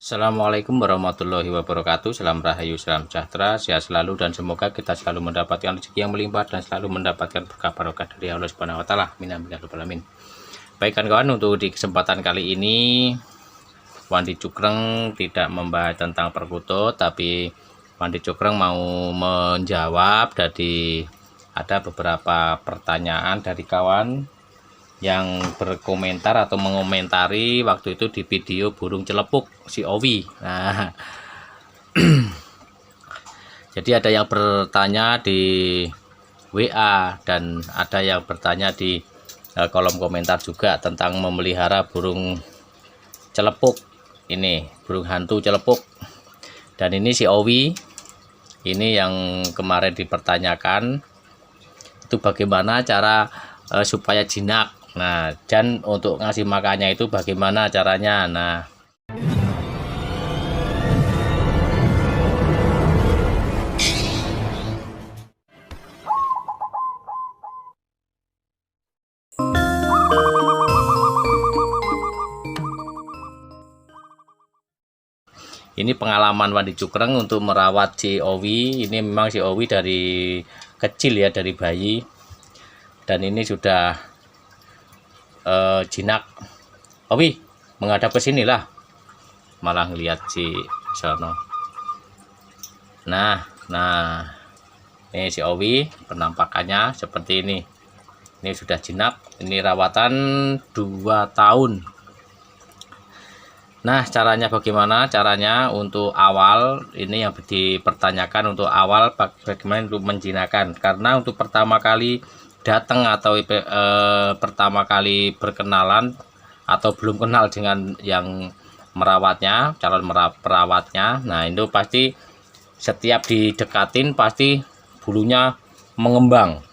Assalamualaikum warahmatullahi wabarakatuh. Salam rahayu, salam sejahtera, sehat selalu, dan semoga kita selalu mendapatkan rezeki yang melimpah dan selalu mendapatkan berkah barokah dari Allah Subhanahu wa taala. Amin amin ya rabbal alamin. Baik kawan-kawan, untuk di kesempatan kali ini Wandi Cukreng tidak membahas tentang perkutut, tapi Wandi Cukreng mau menjawab dari ada beberapa pertanyaan dari kawan yang berkomentar atau mengomentari waktu itu di video burung celepuk si Owi. Nah, jadi ada yang bertanya di WA dan ada yang bertanya di kolom komentar juga tentang memelihara burung celepuk. Ini burung hantu celepuk. Dan ini si Owi. Ini yang kemarin dipertanyakan itu bagaimana cara supaya jinak. Nah, dan untuk ngasih makannya itu bagaimana caranya. Nah, ini pengalaman Wandi Cukreng untuk merawat si Owi. Ini memang si Owi dari kecil ya, dari bayi. Dan ini sudah jinak. Owi menghadap ke sini lah, malah ngelihat si sono. Nah ini si Owi penampakannya seperti ini. Ini sudah jinak. Ini rawatan 2 tahun. Nah, caranya bagaimana? Caranya untuk awal, ini yang dipertanyakan untuk awal bagaimana untuk menjinakkan. Karena untuk pertama kali datang atau pertama kali berkenalan atau belum kenal dengan yang merawatnya, calon perawatnya. Nah, itu pasti setiap didekatin pasti bulunya mengembang.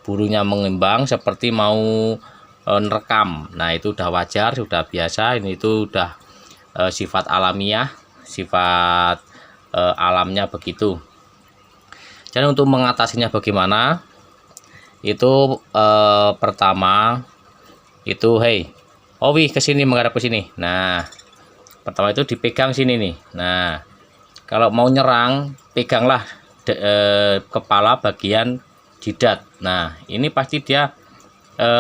Bulunya mengembang seperti mau nerekam. Nah, itu udah wajar, sudah biasa. Ini itu udah sifat alamiah, sifat alamnya begitu. Dan untuk mengatasinya bagaimana? Itu pertama itu Owi kesini, menghadap ke sini. Nah, pertama itu dipegang sini nih. Nah, kalau mau nyerang peganglah kepala bagian jidat. Nah, ini pasti dia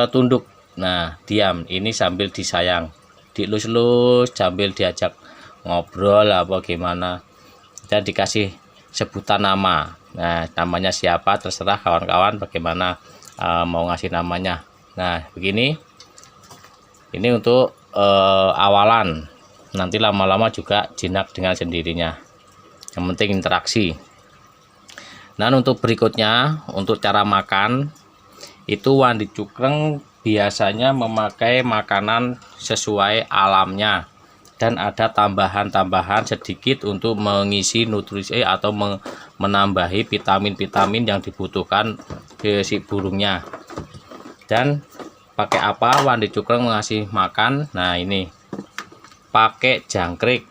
tunduk. Nah, diam. Ini sambil disayang, dilus-lus, sambil diajak ngobrol apa gimana, dan dikasih sebutan nama. Nah, namanya siapa terserah kawan-kawan bagaimana mau ngasih namanya. Nah, begini. Ini untuk awalan. Nanti lama-lama juga jinak dengan sendirinya. Yang penting interaksi. Nah, untuk berikutnya, untuk cara makan, itu Wandi Cukreng biasanya memakai makanan sesuai alamnya. Dan ada tambahan-tambahan sedikit untuk mengisi nutrisi atau menambahi vitamin-vitamin yang dibutuhkan ke si burungnya. Dan pakai apa Wandi Cukreng mengasih makan? Nah, ini pakai jangkrik.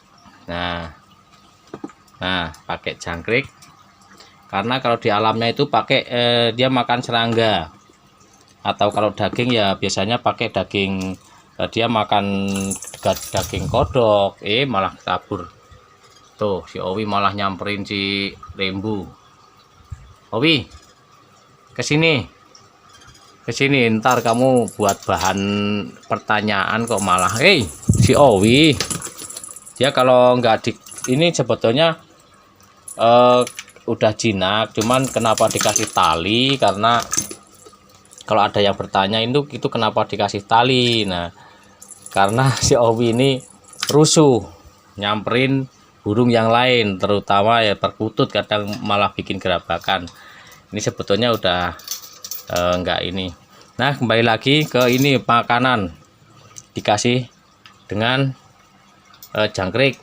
Nah pakai jangkrik, karena kalau di alamnya itu pakai dia makan serangga, atau kalau daging ya biasanya pakai daging. Dia makan daging kodok. Malah kabur. Tuh si Owi malah nyamperin si Rembu. Owi kesini, ntar kamu buat bahan pertanyaan kok malah si Owi. Dia kalau nggak ini sebetulnya udah jinak, cuman kenapa dikasih tali? Karena kalau ada yang bertanya itu kenapa dikasih tali. Nah, karena si Owi ini rusuh nyamperin burung yang lain, terutama ya perkutut, kadang malah bikin gerabakan. Ini sebetulnya udah enggak ini. Nah, kembali lagi ke ini, makanan dikasih dengan jangkrik.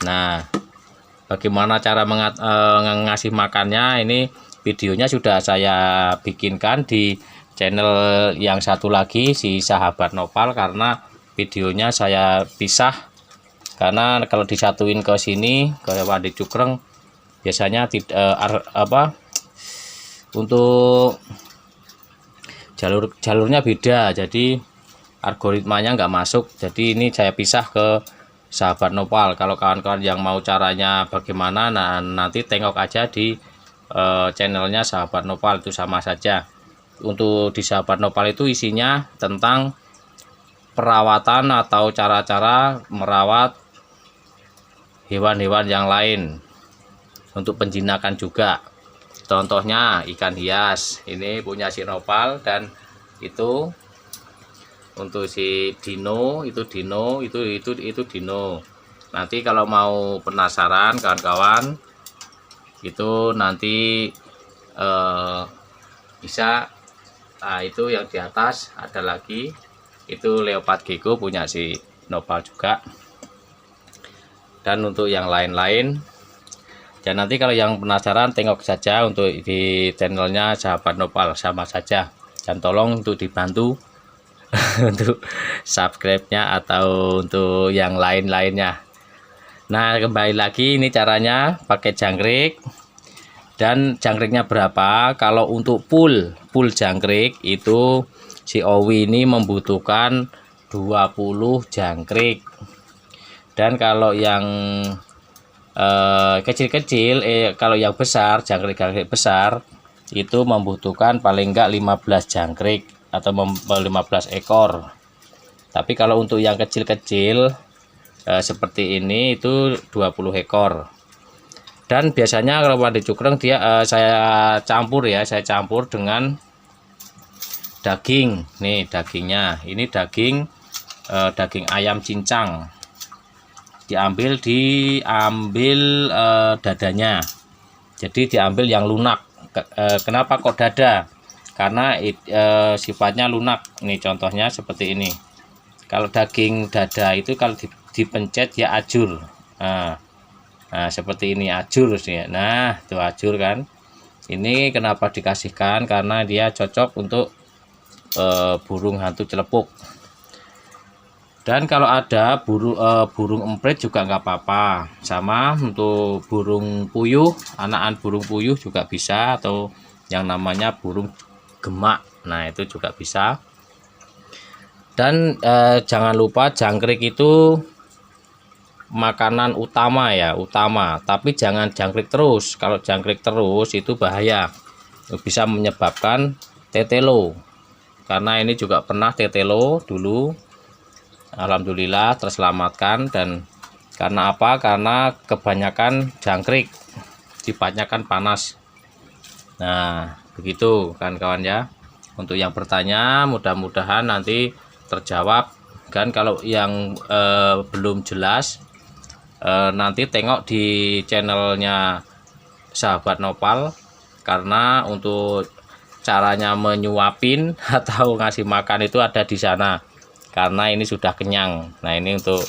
Nah, bagaimana cara ngasih makannya, ini videonya sudah saya bikinkan di channel yang satu lagi, si Sahabat Nopal, karena videonya saya pisah. Karena kalau disatuin ke sini ke Wandi Cukreng biasanya untuk jalurnya beda, jadi algoritmanya nggak masuk. Jadi ini saya pisah ke sahabat nopal. Kalau kawan-kawan yang mau caranya bagaimana, nah nanti tengok aja di channelnya sahabat nopal, itu sama saja. Untuk di sahabat nopal itu isinya tentang perawatan atau cara-cara merawat hewan-hewan yang lain untuk penjinakan juga. Contohnya ikan hias, ini punya si nopal, dan itu untuk si Dino, itu Dino, itu Dino. Nanti kalau mau penasaran kawan-kawan, itu nanti bisa. Nah, itu yang di atas ada lagi, itu leopard gecko punya si nopal juga. Dan untuk yang lain-lain, dan nanti kalau yang penasaran tengok saja untuk di channelnya sahabat nopal, sama saja. Dan tolong untuk dibantu untuk subscribe-nya atau untuk yang lain-lainnya. Nah, kembali lagi, ini caranya pakai jangkrik. Dan jangkriknya berapa? Kalau untuk full jangkrik itu si Owi ini membutuhkan 20 jangkrik. Dan kalau yang kecil-kecil, kalau yang besar, jangkrik besar itu membutuhkan paling enggak 15 jangkrik atau 15 ekor. Tapi kalau untuk yang kecil-kecil seperti ini itu 20 ekor. Dan biasanya kalau mandi cukreng dia saya campur dengan daging. Nih dagingnya, ini daging ayam cincang. Diambil dadanya. Jadi diambil yang lunak. Kenapa kok dada? Karena sifatnya lunak. Nih contohnya seperti ini. Kalau daging dada itu kalau dipencet ya ajur. Nah, seperti ini ajur sih. Nah, itu ajur kan. Ini kenapa dikasihkan? Karena dia cocok untuk burung hantu celepuk. Dan kalau ada burung emprit juga nggak apa-apa. Sama untuk burung puyuh, anakan burung puyuh juga bisa, atau yang namanya burung gemak. Nah, itu juga bisa. Dan jangan lupa jangkrik itu makanan utama ya, tapi jangan jangkrik terus. Kalau jangkrik terus itu bahaya, bisa menyebabkan tetelo. Karena ini juga pernah tetelo dulu, alhamdulillah terselamatkan. Dan karena apa? Karena kebanyakan jangkrik, sifatnya kan panas. Nah, begitu kan kawan ya. Untuk yang bertanya mudah-mudahan nanti terjawab. Kan kalau yang belum jelas, nanti tengok di channelnya sahabat nopal, karena untuk caranya menyuapin atau ngasih makan itu ada di sana, karena ini sudah kenyang. Nah, ini untuk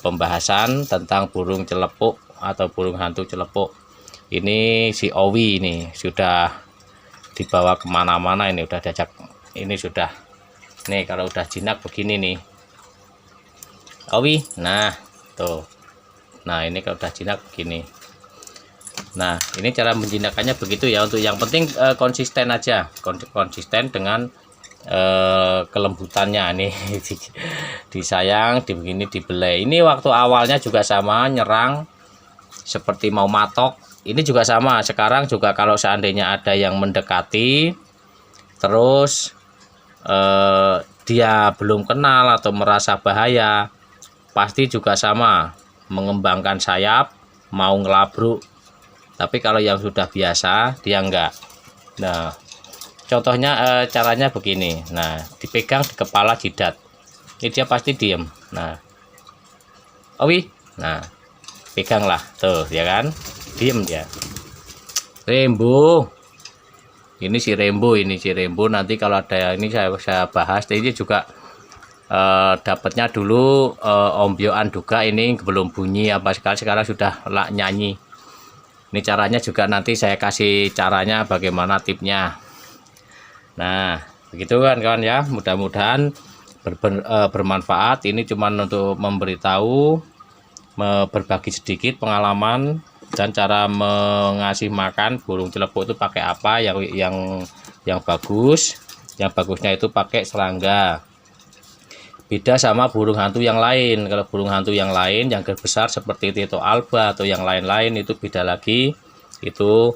pembahasan tentang burung celepuk atau burung hantu celepuk. Ini si Owi ini sudah dibawa kemana-mana, ini udah diajak, ini sudah nih, kalau udah jinak begini nih Owi. Nah tuh, nah ini kalau udah jinak begini. Nah, ini cara menjinakannya begitu ya. Untuk yang penting konsisten aja, konsisten dengan kelembutannya nih. Disayang, begini dibelai. Ini waktu awalnya juga sama, nyerang seperti mau matok. Ini juga sama. Sekarang juga kalau seandainya ada yang mendekati terus dia belum kenal atau merasa bahaya, pasti juga sama, mengembangkan sayap, mau ngelabruk. Tapi kalau yang sudah biasa dia enggak. Nah, contohnya caranya begini. Nah, dipegang di kepala jidat, ini dia pasti diem. Nah, Owi, nah peganglah tuh ya kan, diem dia. Rembo, ini si Rembo, nanti kalau ada ini saya bahas. Ini juga dapatnya dulu ombyoan juga, ini belum bunyi apa sekali, sekarang sudah nyanyi. Ini caranya juga nanti saya kasih caranya bagaimana tipnya. Nah, begitu kan kawan ya. Mudah-mudahan bermanfaat. Ini cuma untuk memberitahu, berbagi sedikit pengalaman dan cara mengasih makan burung celepuk itu pakai apa yang bagus. Yang bagusnya itu pakai serangga. Beda sama burung hantu yang lain. Kalau burung hantu yang lain yang besar seperti Tito Alba atau yang lain-lain itu beda lagi, itu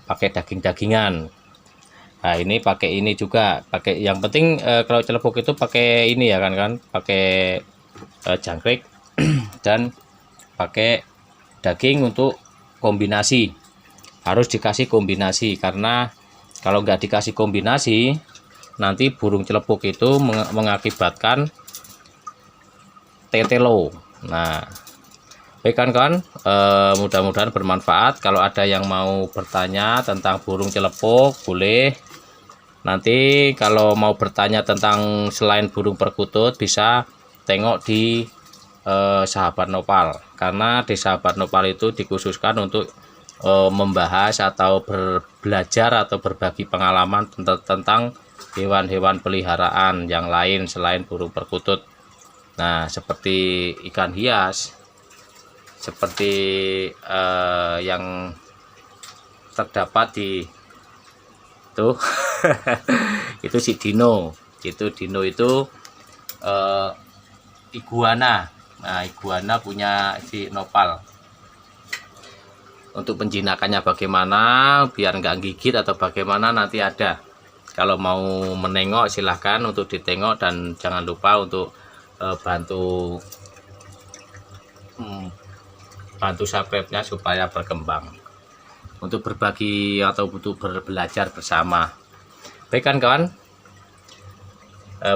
pakai daging-dagingan. Nah ini pakai ini juga, pakai yang penting kalau celebuk itu pakai ini ya kan pakai jangkrik dan pakai daging untuk kombinasi. Harus dikasih kombinasi, karena kalau nggak dikasih kombinasi nanti burung celebuk itu mengakibatkan tetelo. Nah, baik kan, mudah-mudahan bermanfaat. Kalau ada yang mau bertanya tentang burung celebuk, boleh. Nanti kalau mau bertanya tentang selain burung perkutut, bisa tengok di Sahabat Nopal, karena di Sahabat Nopal itu dikhususkan untuk membahas atau belajar atau berbagi pengalaman tentang hewan-hewan peliharaan yang lain selain burung perkutut. Nah, seperti ikan hias, seperti yang terdapat di tuh itu si Dino. Dino itu iguana. Nah, iguana punya si Nopal. Untuk penjinakannya bagaimana biar nggak gigit atau bagaimana nanti ada. Kalau mau menengok silahkan untuk ditengok, dan jangan lupa untuk bantu subscribe-nya supaya berkembang untuk berbagi atau untuk belajar bersama. Baik kan kawan,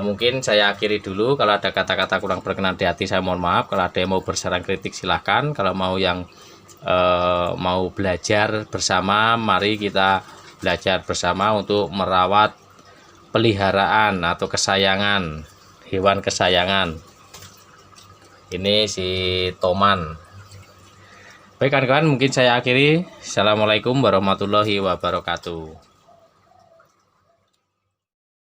mungkin saya akhiri dulu. Kalau ada kata-kata kurang berkenan di hati saya mohon maaf. Kalau ada yang mau bersaran kritik silahkan. Kalau mau yang mau belajar bersama, mari kita belajar bersama untuk merawat peliharaan atau kesayangan, hewan kesayangan. Ini si Toman. Baik kan, mungkin saya akhiri. Assalamualaikum warahmatullahi wabarakatuh.